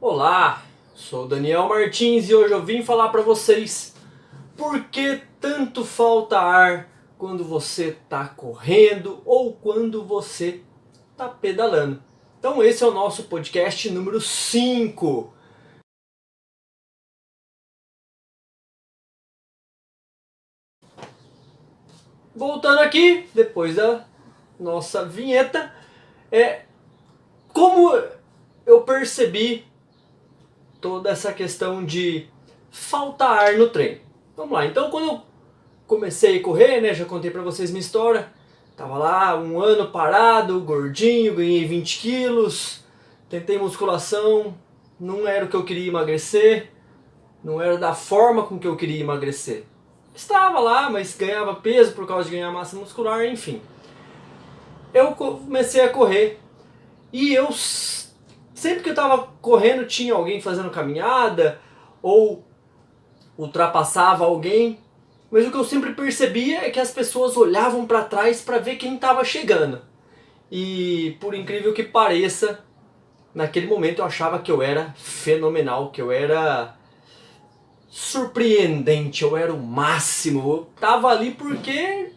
Olá, sou Daniel Martins e hoje eu vim falar para vocês por que tanto falta ar quando você está correndo ou quando você está pedalando. Então esse é o nosso podcast número 5. Voltando aqui, depois da nossa vinheta, como eu percebi toda essa questão de faltar ar no treino. Vamos lá, então quando eu comecei a correr, né, já contei pra vocês minha história, tava lá um ano parado, gordinho, ganhei 20 quilos, tentei musculação, não era o que eu queria emagrecer, não era da forma com que eu queria emagrecer. Estava lá, mas ganhava peso por causa de ganhar massa muscular, enfim. Eu comecei a correr e sempre que eu tava correndo tinha alguém fazendo caminhada ou ultrapassava alguém, mas o que eu sempre percebia é que as pessoas olhavam para trás para ver quem estava chegando. E por incrível que pareça, naquele momento eu achava que eu era fenomenal, que eu era surpreendente, eu era o máximo. Eu tava ali porque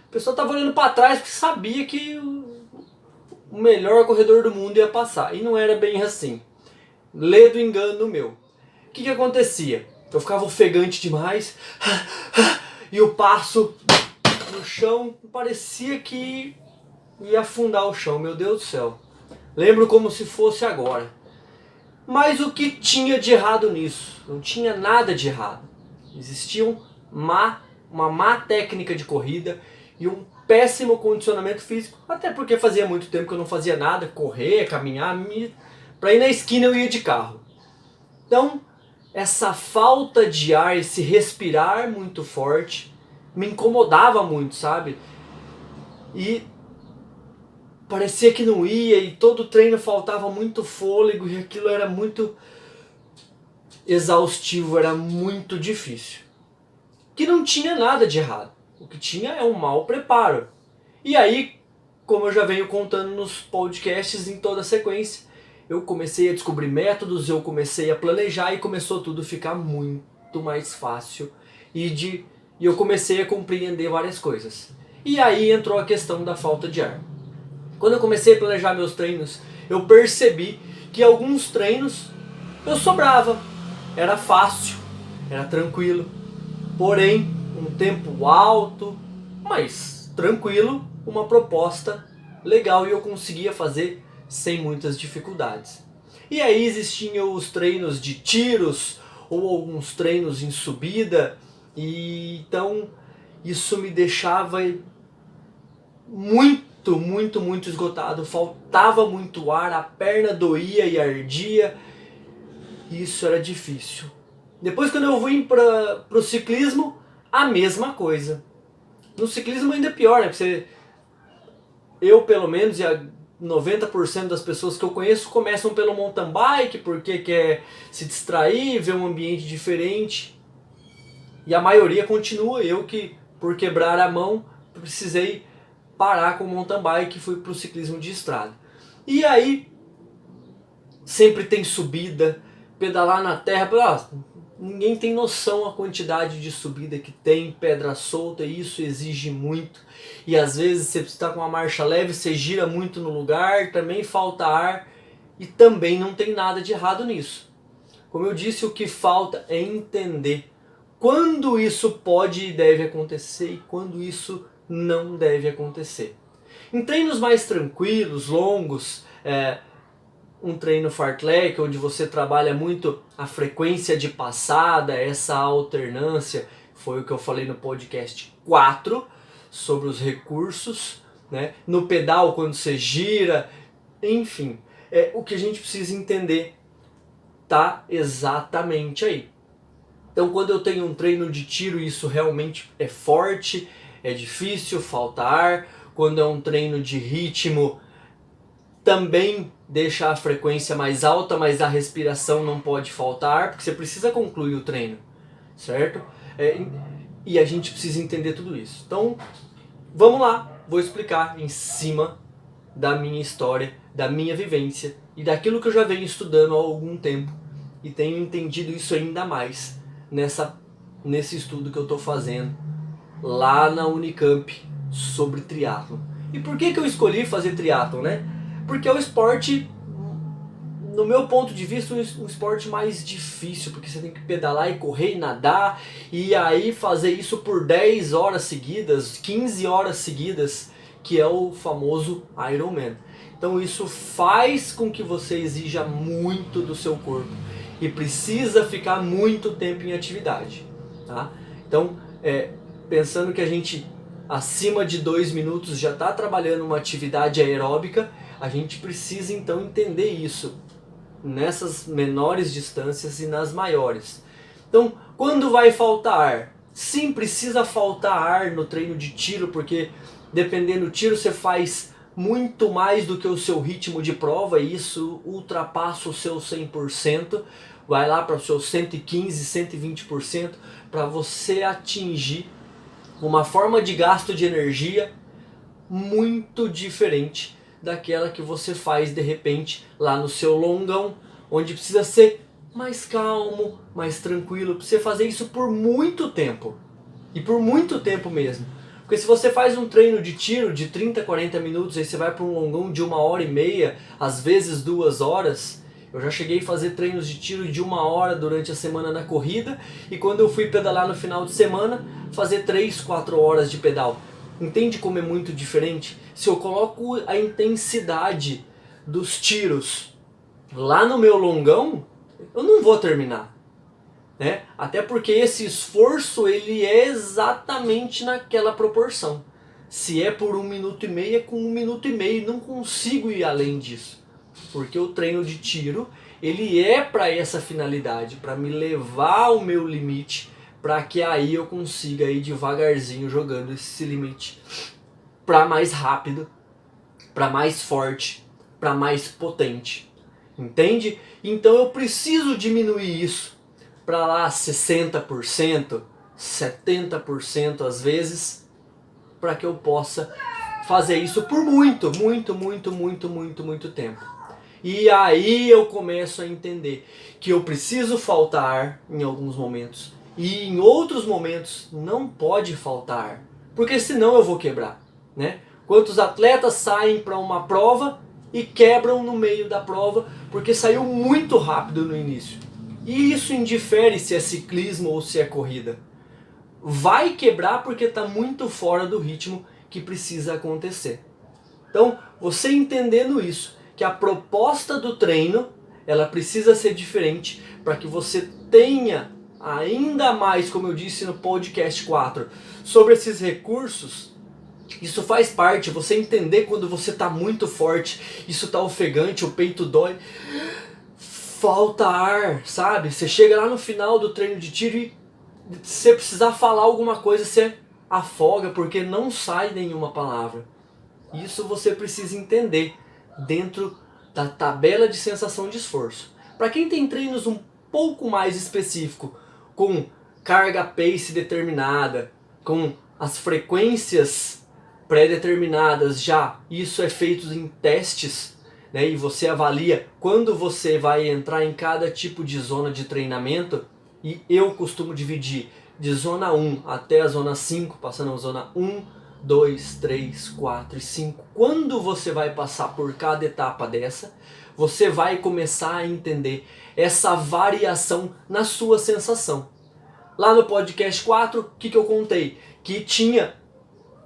a pessoa tava olhando para trás porque sabia que o melhor corredor do mundo ia passar. E não era bem assim. Lê do engano meu. O que acontecia? Eu ficava ofegante demais e o passo no chão parecia que ia afundar o chão, meu Deus do céu. Lembro como se fosse agora. Mas o que tinha de errado nisso? Não tinha nada de errado. Existia uma má técnica de corrida e um péssimo condicionamento físico. Até porque fazia muito tempo que eu não fazia nada, correr, caminhar, para ir na esquina eu ia de carro. Então, essa falta de ar, esse respirar muito forte, me incomodava muito, sabe? E parecia que não ia, e todo treino faltava muito fôlego, e aquilo era muito exaustivo, era muito difícil. Que não tinha nada de errado. O que tinha é um mau preparo. E aí, como eu já venho contando nos podcasts em toda a sequência, eu comecei a descobrir métodos, eu comecei a planejar e começou tudo a ficar muito mais fácil e eu comecei a compreender várias coisas. E aí entrou a questão da falta de ar. Quando eu comecei a planejar meus treinos, eu percebi que alguns treinos eu sobrava, era fácil, era tranquilo, porém um tempo alto, mas tranquilo, uma proposta legal e eu conseguia fazer sem muitas dificuldades. E aí existiam os treinos de tiros ou alguns treinos em subida, e então isso me deixava muito esgotado, faltava muito ar, a perna doía e ardia, e isso era difícil. Depois quando eu vim para o ciclismo, a mesma coisa. No ciclismo ainda é pior, né? Porque eu pelo menos e a 90% das pessoas que eu conheço começam pelo mountain bike porque quer se distrair, ver um ambiente diferente. E a maioria continua. Eu que, por quebrar a mão, precisei parar com o mountain bike e fui para o ciclismo de estrada. E aí, sempre tem subida, pedalar na terra. Ninguém tem noção a quantidade de subida que tem, pedra solta, e isso exige muito. E às vezes você está com uma marcha leve, você gira muito no lugar, também falta ar, e também não tem nada de errado nisso. Como eu disse, o que falta é entender quando isso pode e deve acontecer e quando isso não deve acontecer. Em treinos mais tranquilos, longos, um treino fartlek, onde você trabalha muito a frequência de passada, essa alternância, foi o que eu falei no podcast 4, sobre os recursos, né? No pedal, quando você gira, enfim, o que a gente precisa entender tá exatamente aí. Então quando eu tenho um treino de tiro, isso realmente é forte, é difícil, falta ar. Quando é um treino de ritmo, também deixa a frequência mais alta, mas a respiração não pode faltar, porque você precisa concluir o treino, certo? E a gente precisa entender tudo isso. Então, vamos lá, vou explicar em cima da minha história da minha vivência e daquilo que eu já venho estudando há algum tempo e tenho entendido isso ainda mais nesse estudo que eu estou fazendo lá na Unicamp sobre triatlon. E por que eu escolhi fazer triatlon, né? Porque é o esporte, no meu ponto de vista, um esporte mais difícil, porque você tem que pedalar e correr e nadar, e aí fazer isso por 10 horas seguidas, 15 horas seguidas, que é o famoso Ironman. Então isso faz com que você exija muito do seu corpo e precisa ficar muito tempo em atividade. Tá? Então, pensando que a gente acima de 2 minutos já está trabalhando uma atividade aeróbica, a gente precisa então entender isso nessas menores distâncias e nas maiores. Então, quando vai faltar ar? Sim, precisa faltar ar no treino de tiro, porque dependendo do tiro você faz muito mais do que o seu ritmo de prova e isso ultrapassa o seu 100%, vai lá para o seu 115, 120% para você atingir uma forma de gasto de energia muito diferente daquela que você faz de repente lá no seu longão, onde precisa ser mais calmo, mais tranquilo, para você fazer isso por muito tempo, e por muito tempo mesmo. Porque se você faz um treino de tiro de 30, 40 minutos, aí você vai para um longão de 1h30, às vezes 2 horas. Eu já cheguei a fazer treinos de tiro de 1 hora durante a semana na corrida, e quando eu fui pedalar no final de semana, fazer 3, 4 horas de pedal. Entende como é muito diferente? Se eu coloco a intensidade dos tiros lá no meu longão, eu não vou terminar. Né? Até porque esse esforço ele é exatamente naquela proporção. Se é por 1 minuto e meio, é com 1 minuto e meio, não consigo ir além disso. Porque o treino de tiro ele é para essa finalidade, para me levar ao meu limite, para que aí eu consiga ir devagarzinho jogando esse limite para mais rápido, para mais forte, para mais potente. Entende? Então eu preciso diminuir isso para lá 60%, 70% às vezes, para que eu possa fazer isso por muito tempo. E aí eu começo a entender que eu preciso faltar em alguns momentos e em outros momentos não pode faltar, porque senão eu vou quebrar, né? Quantos atletas saem para uma prova e quebram no meio da prova porque saiu muito rápido no início? E isso indifere se é ciclismo ou se é corrida. Vai quebrar porque está muito fora do ritmo que precisa acontecer. Então, você entendendo isso, que a proposta do treino ela precisa ser diferente para que você tenha ainda mais, como eu disse no podcast 4, sobre esses recursos. Isso faz parte, você entender quando você está muito forte, isso está ofegante, o peito dói, falta ar, sabe? Você chega lá no final do treino de tiro e se você precisar falar alguma coisa, você afoga porque não sai nenhuma palavra. Isso você precisa entender dentro da tabela de sensação de esforço. Para quem tem treinos um pouco mais específico, com carga pace determinada, com as frequências pré-determinadas já, isso é feito em testes, né, e você avalia quando você vai entrar em cada tipo de zona de treinamento, e eu costumo dividir de zona 1 até a zona 5, passando a zona 1, 2, 3, 4 e 5. Quando você vai passar por cada etapa dessa, você vai começar a entender essa variação na sua sensação. Lá no podcast 4, o que eu contei? Que tinha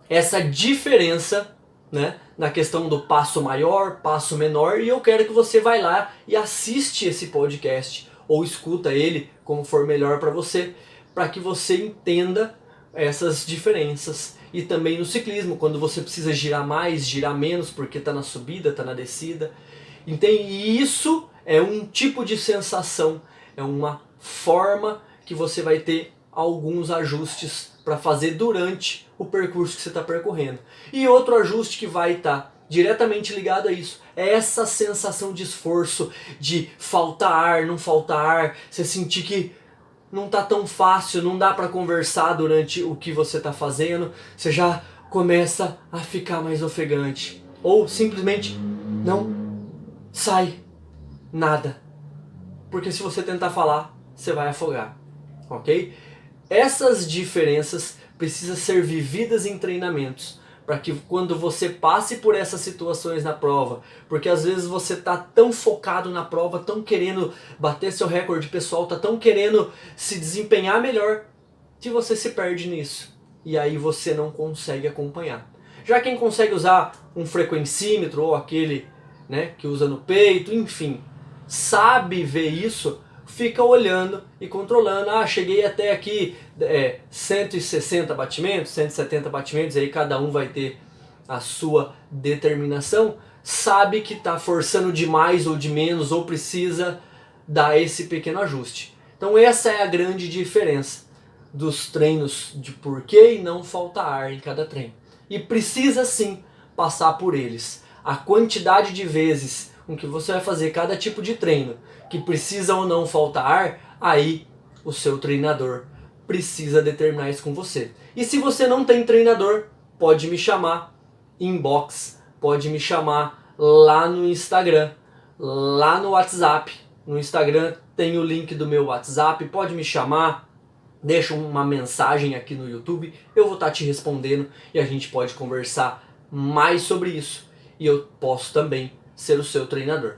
essa diferença, né, na questão do passo maior, passo menor, e eu quero que você vá lá e assiste esse podcast, ou escuta ele, como for melhor para você, para que você entenda essas diferenças. E também no ciclismo, quando você precisa girar mais, girar menos, porque está na subida, está na descida. Entende? E isso é um tipo de sensação, é uma forma que você vai ter alguns ajustes para fazer durante o percurso que você está percorrendo. E outro ajuste que vai estar diretamente ligado a isso é essa sensação de esforço, de faltar ar, não faltar ar, você sentir que não tá tão fácil, não dá para conversar durante o que você está fazendo, você já começa a ficar mais ofegante. Ou simplesmente não sai nada. Porque se você tentar falar, você vai afogar, ok? Essas diferenças precisam ser vividas em treinamentos, para que quando você passe por essas situações na prova, porque às vezes você está tão focado na prova, tão querendo bater seu recorde pessoal, tá tão querendo se desempenhar melhor, que você se perde nisso. E aí você não consegue acompanhar. Já quem consegue usar um frequencímetro ou aquele, né, que usa no peito, enfim, sabe ver isso, fica olhando e controlando. Ah, cheguei até aqui 160 batimentos, 170 batimentos, aí cada um vai ter a sua determinação, sabe que está forçando de mais ou de menos, ou precisa dar esse pequeno ajuste. Então essa é a grande diferença dos treinos de porquê e não falta ar em cada treino. E precisa sim passar por eles. A quantidade de vezes com que você vai fazer cada tipo de treino, que precisa ou não faltar ar, aí o seu treinador precisa determinar isso com você. E se você não tem treinador, pode me chamar inbox, pode me chamar lá no Instagram, lá no WhatsApp. No Instagram tem o link do meu WhatsApp, pode me chamar, deixa uma mensagem aqui no YouTube, eu vou estar te respondendo e a gente pode conversar mais sobre isso. E eu posso também ser o seu treinador.